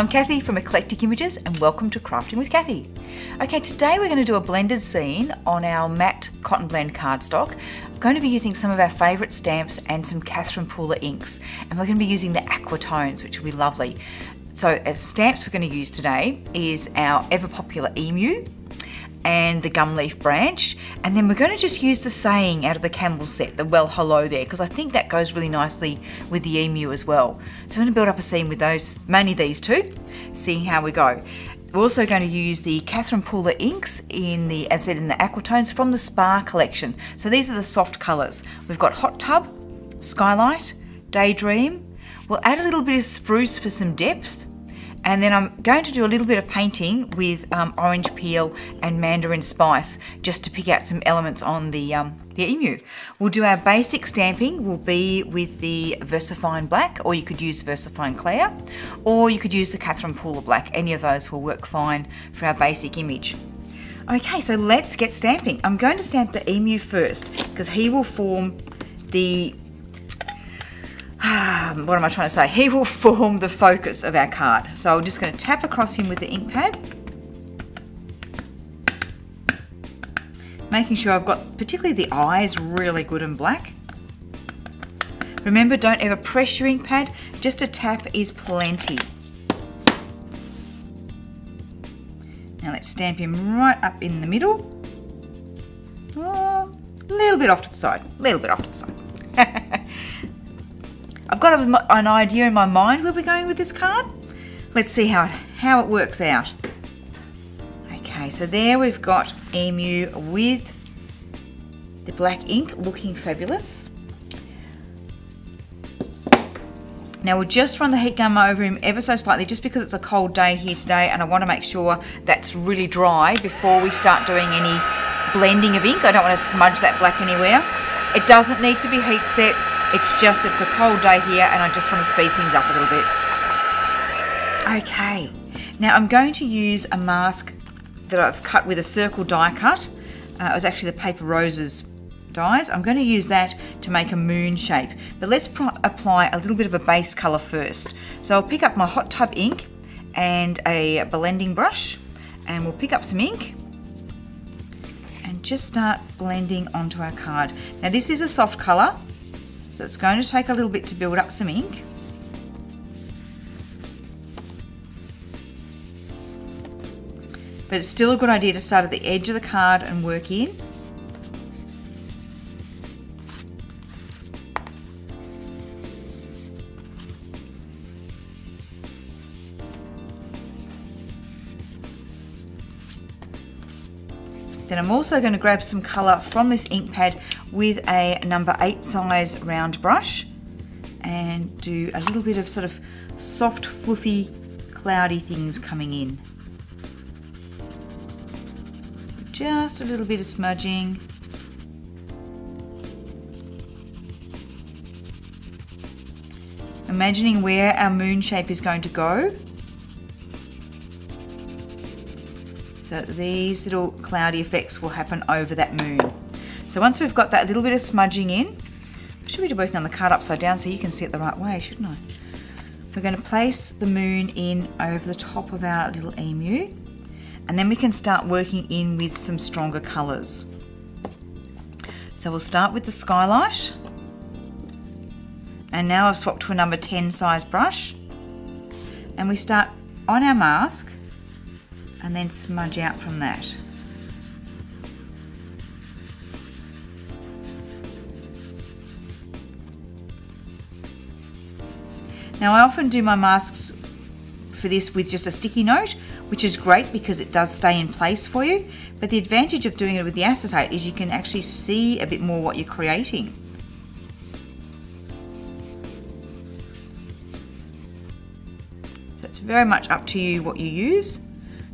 I'm Kathy from Eclectic Images and welcome to Crafting with Kathy. Okay, today we're going to do a blended scene on our matte cotton blend cardstock. I'm going to be using some of our favourite stamps and some Catherine Pooler inks, and we're going to be using the aqua tones, which will be lovely. So as stamps we're going to use today is our ever popular Emu and the gum leaf branch, and then we're going to just use the saying out of the Camel set, the well hello there, because I think that goes really nicely with the Emu as well. So I'm going to build up a scene with those, mainly these two, seeing how we go. We're also going to use the Catherine Pooler inks in the, as I said, in the aquatones from the Spa collection. So these are the soft colours. We've got Hot Tub, Skylight, Daydream. We'll add a little bit of spruce for some depth. And then I'm going to do a little bit of painting with orange peel and mandarin spice just to pick out some elements on the Emu. We'll do our basic stamping will be with the VersaFine Black, or you could use VersaFine Clear, or you could use the Catherine Pooler Black. Any of those will work fine for our basic image. Okay, so let's get stamping. I'm going to stamp the Emu first because he will form the what am I trying to say? He will form the focus of our card. So I'm just going to tap across him with the ink pad, making sure I've got particularly the eyes really good and black. Remember, don't ever press your ink pad, just a tap is plenty. Now let's stamp him right up in the middle. Oh, a little bit off to the side, a little bit off to the side. I've got an idea in my mind where we're going with this card. Let's see how it works out. Okay, so there we've got Emu with the black ink looking fabulous. Now we'll just run the heat gun over him ever so slightly just because it's a cold day here today and I want to make sure that's really dry before we start doing any blending of ink. I don't want to smudge that black anywhere. It doesn't need to be heat set. It's a cold day here and I just want to speed things up a little bit. Okay, now I'm going to use a mask that I've cut with a circle die cut. It was actually the Paper Roses dies. I'm going to use that to make a moon shape, but let's apply a little bit of a base colour first. So I'll pick up my Hot Tub ink and a blending brush and we'll pick up some ink and just start blending onto our card. Now this is a soft colour, so it's going to take a little bit to build up some ink. But it's still a good idea to start at the edge of the card and work in. Then I'm also going to grab some colour from this ink pad with a number 8 size round brush and do a little bit of sort of soft, fluffy, cloudy things coming in. Just a little bit of smudging. Imagining where our moon shape is going to go. So these little cloudy effects will happen over that moon. So once we've got that little bit of smudging in, I should be working on the card upside down so you can see it the right way, shouldn't I? We're going to place the moon in over the top of our little Emu, and then we can start working in with some stronger colours. So we'll start with the Skylight, and now I've swapped to a number 10 size brush, and we start on our mask and then smudge out from that. Now I often do my masks for this with just a sticky note, which is great because it does stay in place for you, but the advantage of doing it with the acetate is you can actually see a bit more what you're creating. So it's very much up to you what you use.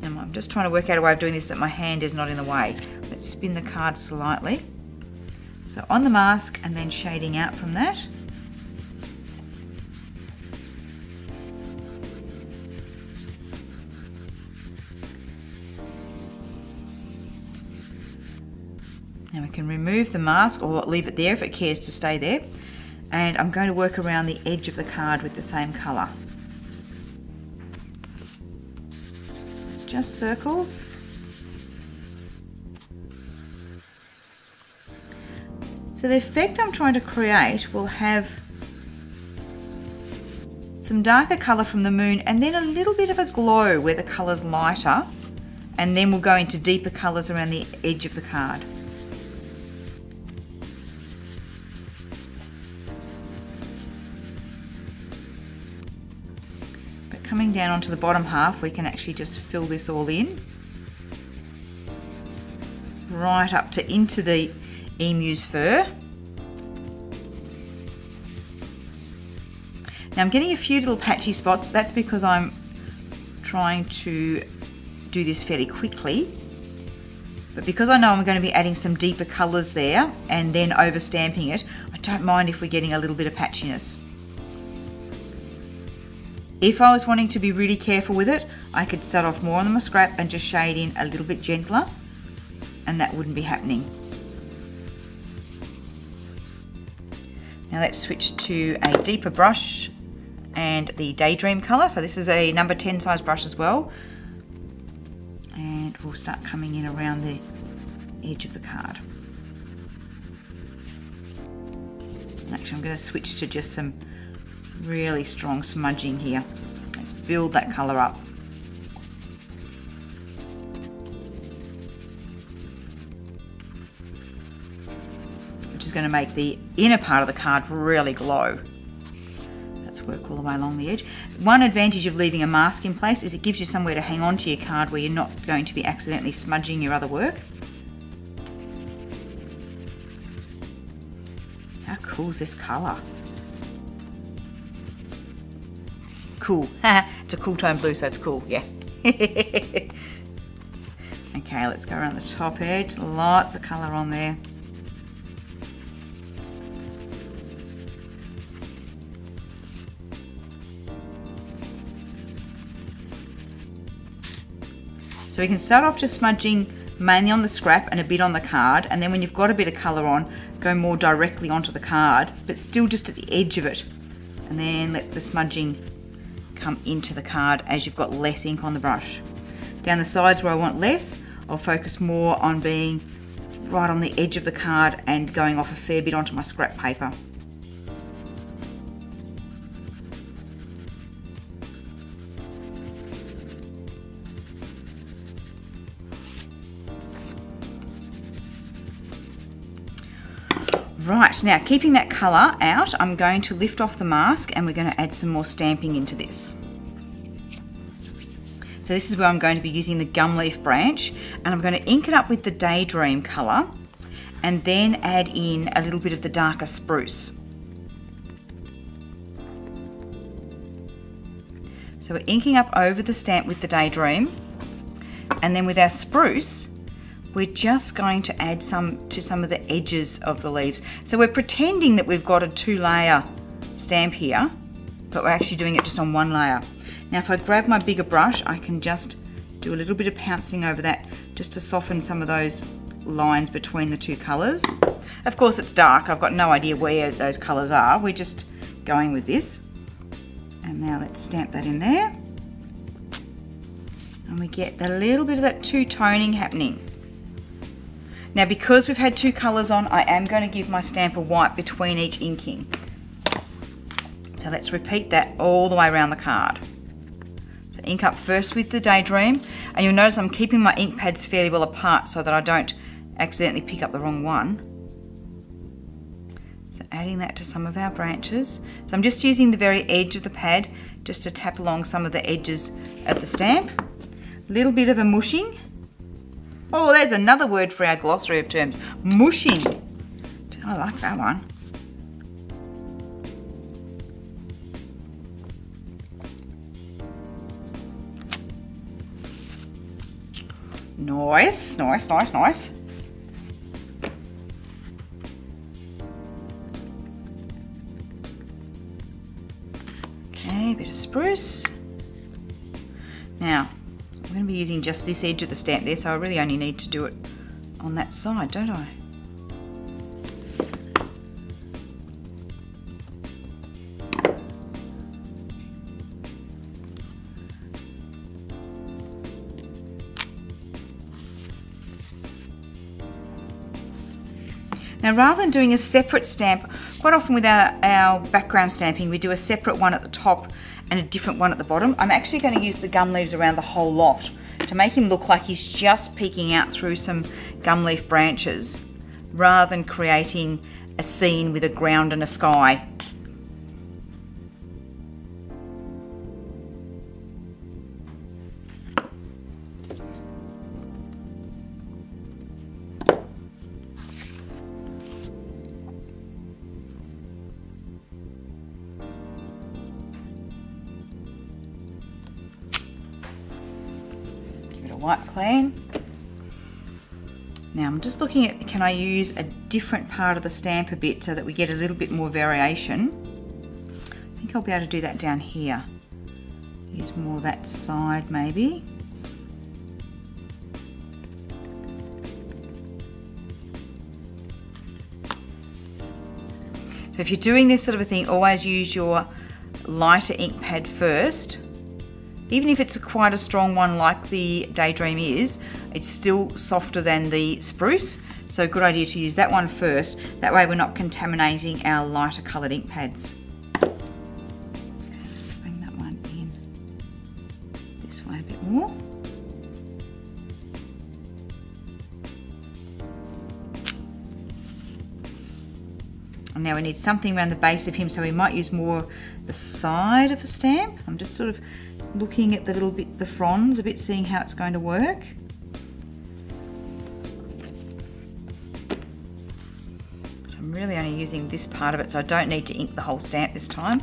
And I'm just trying to work out a way of doing this so that my hand is not in the way. Let's spin the card slightly. So on the mask and then shading out from that. Now we can remove the mask or leave it there if it cares to stay there. And I'm going to work around the edge of the card with the same colour. just circles. So the effect I'm trying to create will have some darker colour from the moon and then a little bit of a glow where the colour's lighter, and then we'll go into deeper colours around the edge of the card. But coming down onto the bottom half, we can actually just fill this all in. Right up to into the emu's fur. Now I'm getting a few little patchy spots. That's because I'm trying to do this fairly quickly. But because I know I'm going to be adding some deeper colours there and then over stamping it, I don't mind if we're getting a little bit of patchiness. If I was wanting to be really careful with it, I could start off more on the scrap and just shade in a little bit gentler, and that wouldn't be happening. Now let's switch to a deeper brush and the Daydream colour. So this is a number 10 size brush as well. And we'll start coming in around the edge of the card. Actually, I'm going to switch to just some really strong smudging here. Let's build that colour up. Which is going to make the inner part of the card really glow. Let's work all the way along the edge. One advantage of leaving a mask in place is it gives you somewhere to hang on to your card where you're not going to be accidentally smudging your other work. How cool is this colour? Cool. It's a cool tone blue, so it's cool, yeah. Okay, let's go around the top edge. Lots of colour on there. So we can start off just smudging mainly on the scrap and a bit on the card, and then when you've got a bit of colour on, go more directly onto the card, but still just at the edge of it. And then let the smudging come into the card as you've got less ink on the brush. Down the sides where I want less, I'll focus more on being right on the edge of the card and going off a fair bit onto my scrap paper. Right, now keeping that colour out, I'm going to lift off the mask and we're going to add some more stamping into this. So this is where I'm going to be using the gum leaf branch, and I'm going to ink it up with the Daydream colour and then add in a little bit of the darker spruce. So we're inking up over the stamp with the Daydream, and then with our spruce we're just going to add some to some of the edges of the leaves. So we're pretending that we've got a 2-layer stamp here, but we're actually doing it just on 1 layer. Now if I grab my bigger brush, I can just do a little bit of pouncing over that just to soften some of those lines between the two colours. Of course it's dark, I've got no idea where those colours are, we're just going with this. And now let's stamp that in there. And we get a little bit of that two-toning happening. Now because we've had 2 colours on, I am going to give my stamp a wipe between each inking. So let's repeat that all the way around the card. So ink up first with the Daydream, and you'll notice I'm keeping my ink pads fairly well apart so that I don't accidentally pick up the wrong one. So adding that to some of our branches. So I'm just using the very edge of the pad just to tap along some of the edges of the stamp. A little bit of a mushing. Oh, there's another word for our glossary of terms. Mushing. I like that one. Nice, nice, nice, nice. Okay, a bit of spruce. Now, I'm going to be using just this edge of the stamp there, so I really only need to do it on that side, don't I? Now rather than doing a separate stamp, quite often with our background stamping we do a separate one at the top and a different one at the bottom. I'm actually going to use the gum leaves around the whole lot to make him look like he's just peeking out through some gum leaf branches rather than creating a scene with a ground and a sky. White clan. Now I'm just looking at, can I use a different part of the stamp a bit so that we get a little bit more variation. I think I'll be able to do that down here. Use more that side maybe. So if you're doing this sort of a thing, always use your lighter ink pad first. Even if it's quite a strong one like the Daydream is, it's still softer than the spruce. So a good idea to use that one first. That way we're not contaminating our lighter coloured ink pads. Let's bring that one in this way a bit more. And now we need something around the base of him, so we might use more the side of the stamp. I'm just sort of looking at the little bit, the fronds a bit, seeing how it's going to work. So I'm really only using this part of it, so I don't need to ink the whole stamp this time.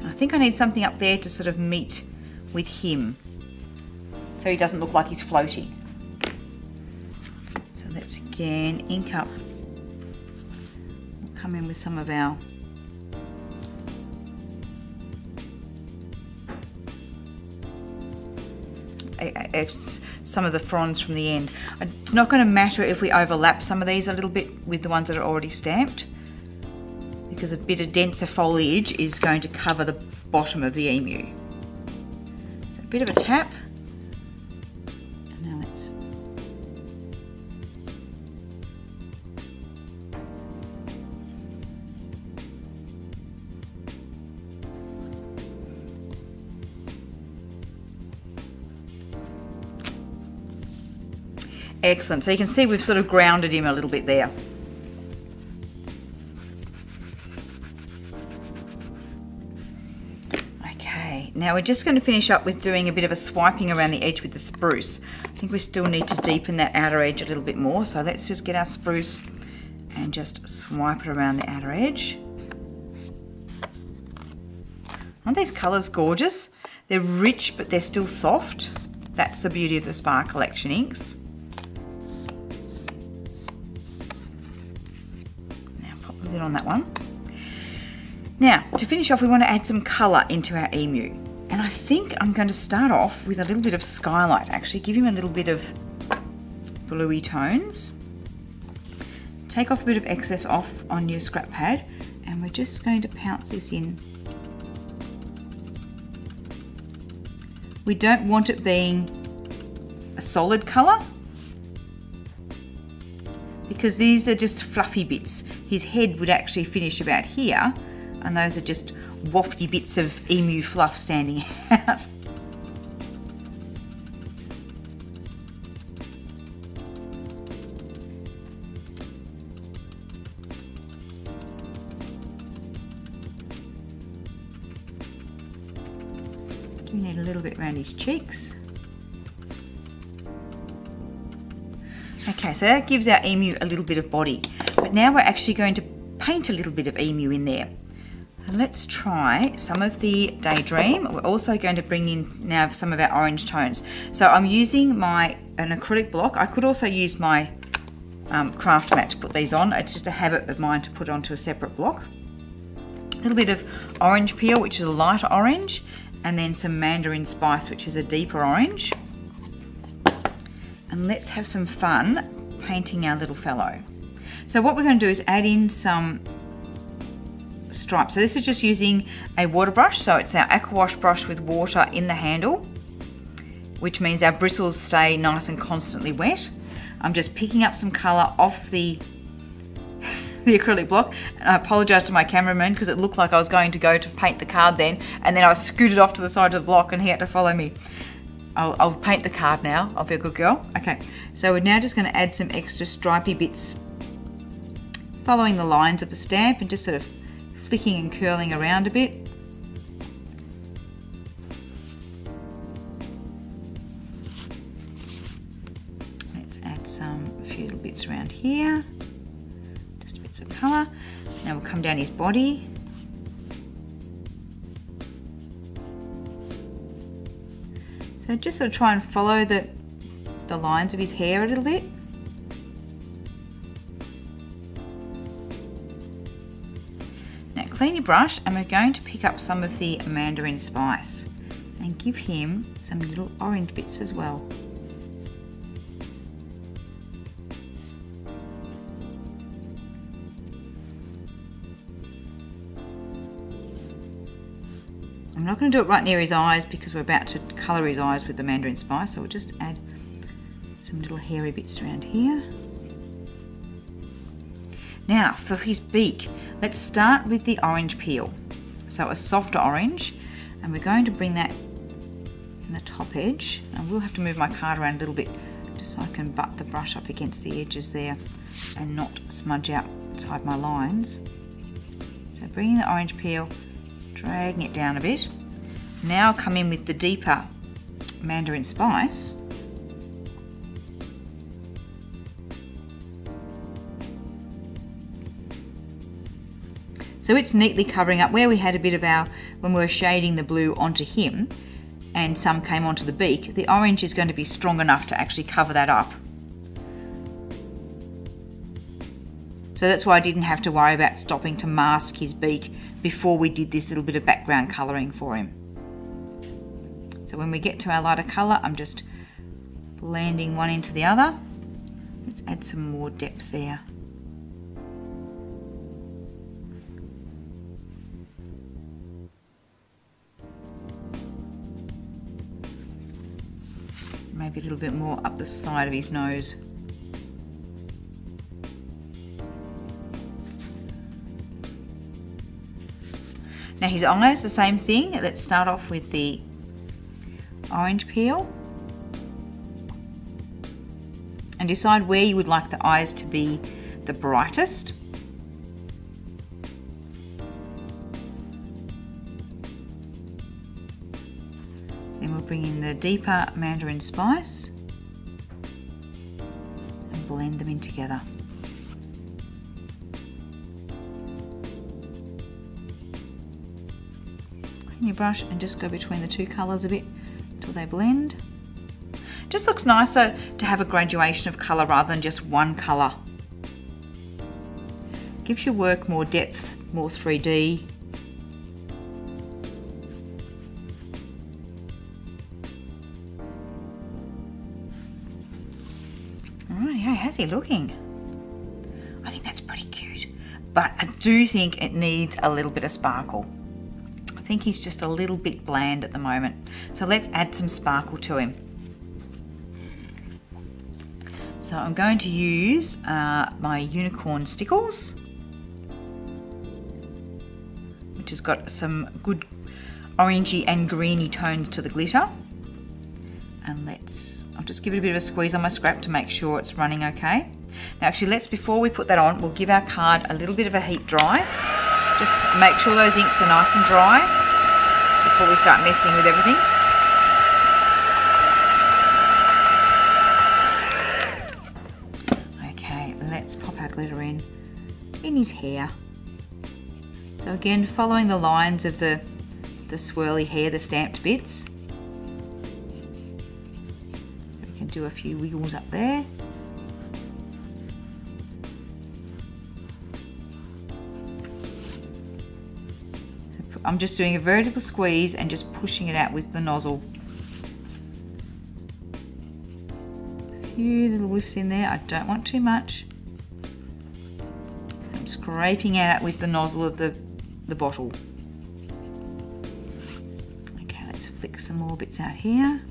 I think I need something up there to sort of meet with him so he doesn't look like he's floating. So let's again ink up. We'll come in with some of our some of the fronds from the end. It's not going to matter if we overlap some of these a little bit with the ones that are already stamped, because a bit of denser foliage is going to cover the bottom of the emu. So a bit of a tap. And now let's excellent. So you can see we've sort of grounded him a little bit there. Now we're just going to finish up with doing a bit of a swiping around the edge with the spruce. I think we still need to deepen that outer edge a little bit more, so let's just get our spruce and just swipe it around the outer edge. Aren't these colours gorgeous? They're rich but they're still soft. That's the beauty of the Spa Collection inks. Now pop the lid on that one. Now, to finish off, we want to add some colour into our emu. And I think I'm going to start off with a little bit of Skylight, actually. Give him a little bit of bluey tones. Take off a bit of excess off on your scrap pad, and we're just going to pounce this in. We don't want it being a solid colour, because these are just fluffy bits. His head would actually finish about here, and those are just wafty bits of emu fluff standing out. We need a little bit around his cheeks. Okay, so that gives our emu a little bit of body. But now we're actually going to paint a little bit of emu in there. And let's try some of the Daydream. We're also going to bring in now some of our orange tones. So I'm using an acrylic block. I could also use my craft mat to put these on. It's just a habit of mine to put onto a separate block. A little bit of orange peel, which is a lighter orange, and then some mandarin spice, which is a deeper orange. and let's have some fun painting our little fellow. So what we're going to do is add in some stripes. So this is just using a water brush, so it's our Aquash brush with water in the handle, which means our bristles stay nice and constantly wet. I'm just picking up some colour off the acrylic block, and I apologise to my cameraman because it looked like I was going to go to paint the card then, and then I scooted off to the side of the block and he had to follow me. I'll paint the card now, I'll be a good girl. Okay, so we're now just going to add some extra stripy bits following the lines of the stamp and just sort of flicking and curling around a bit. Let's add a few little bits around here, just bits of colour. Now we'll come down his body. So just sort of try and follow the lines of his hair a little bit. Now clean your brush, and we're going to pick up some of the mandarin spice and give him some little orange bits as well. I'm not going to do it right near his eyes because we're about to colour his eyes with the mandarin spice, so we'll just add some little hairy bits around here. Now for his beak, let's start with the orange peel. So a softer orange, and we're going to bring that in the top edge. I will have to move my card around a little bit just so I can butt the brush up against the edges there and not smudge outside my lines. So bringing the orange peel, dragging it down a bit. Now I'll come in with the deeper mandarin spice. So it's neatly covering up where we had a bit of when we were shading the blue onto him and some came onto the beak, the orange is going to be strong enough to actually cover that up. So that's why I didn't have to worry about stopping to mask his beak before we did this little bit of background colouring for him. So when we get to our lighter colour, I'm just blending one into the other. Let's add some more depth there. Maybe a little bit more up the side of his nose. Now his eyes, the same thing. Let's start off with the orange peel and decide where you would like the eyes to be the brightest. Then we'll bring in the deeper mandarin spice and blend them in together. Clean your brush and just go between the two colours a bit until they blend. Just looks nicer to have a graduation of colour rather than just one colour. Gives your work more depth, more 3D. Alright, how's he looking? I think that's pretty cute, but I do think it needs a little bit of sparkle. I think he's just a little bit bland at the moment, so let's add some sparkle to him. So I'm going to use my unicorn Stickles, which has got some good orangey and greeny tones to the glitter. And I'll just give it a bit of a squeeze on my scrap to make sure it's running okay. Now actually, before we put that on, we'll give our card a little bit of a heat dry. Just make sure those inks are nice and dry before we start messing with everything. Okay, let's pop our glitter in his hair. So again, following the lines of the swirly hair, the stamped bits. Do a few wiggles up there. I'm just doing a very little squeeze and just pushing it out with the nozzle. few little whiffs in there. I don't want too much. I'm scraping out with the nozzle of the bottle. Okay, let's flick some more bits out here.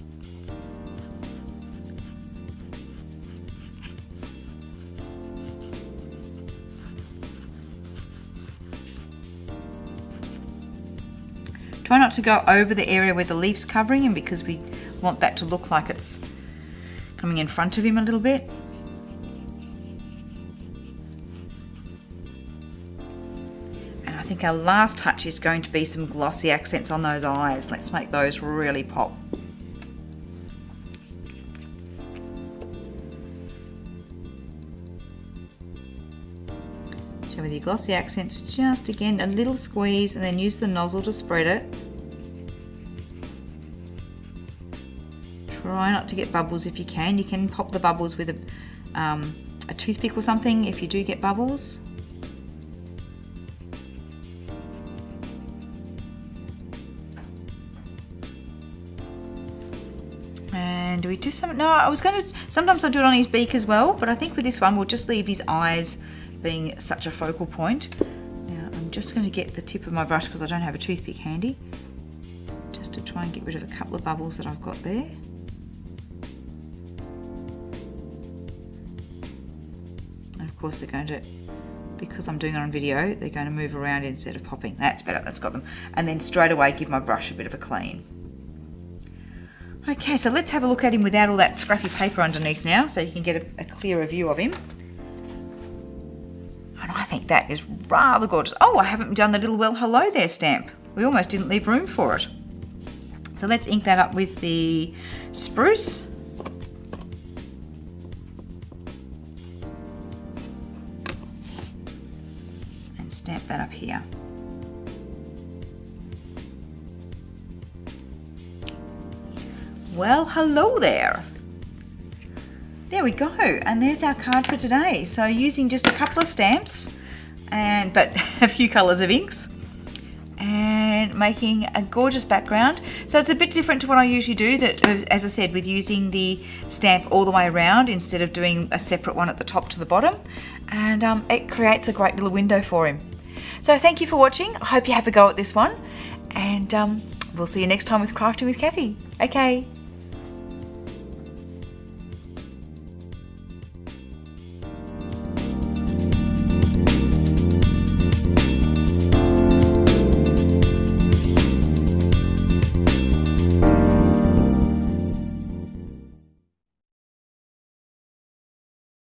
Try not to go over the area where the leaf's covering him, because we want that to look like it's coming in front of him a little bit. And I think our last touch is going to be some glossy accents on those eyes. Let's make those really pop. So with your glossy accents, just again a little squeeze and then use the nozzle to spread it. Try not to get bubbles if you can. You can pop the bubbles with a toothpick or something if you do get bubbles. And do we do something? No, I was going to, sometimes I do it on his beak as well, but I think with this one we'll just leave his eyes being such a focal point. Now I'm just going to get the tip of my brush, because I don't have a toothpick handy, just to try and get rid of a couple of bubbles that I've got there. And of course they're going to, because I'm doing it on video, they're going to move around instead of popping. That's better, that's got them. And then straight away give my brush a bit of a clean. Okay, so let's have a look at him without all that scrappy paper underneath now, so you can get a clearer view of him. And I think that is rather gorgeous. Oh, I haven't done the little well hello there stamp. We almost didn't leave room for it. So let's ink that up with the spruce. And stamp that up here. Well, hello there. There we go, and there's our card for today. So using just a couple of stamps, but a few colours of inks, and making a gorgeous background. So it's a bit different to what I usually do, that, as I said, with using the stamp all the way around instead of doing a separate one at the top to the bottom. And it creates a great little window for him. So thank you for watching. I hope you have a go at this one, and we'll see you next time with Crafting with Cathy. Okay.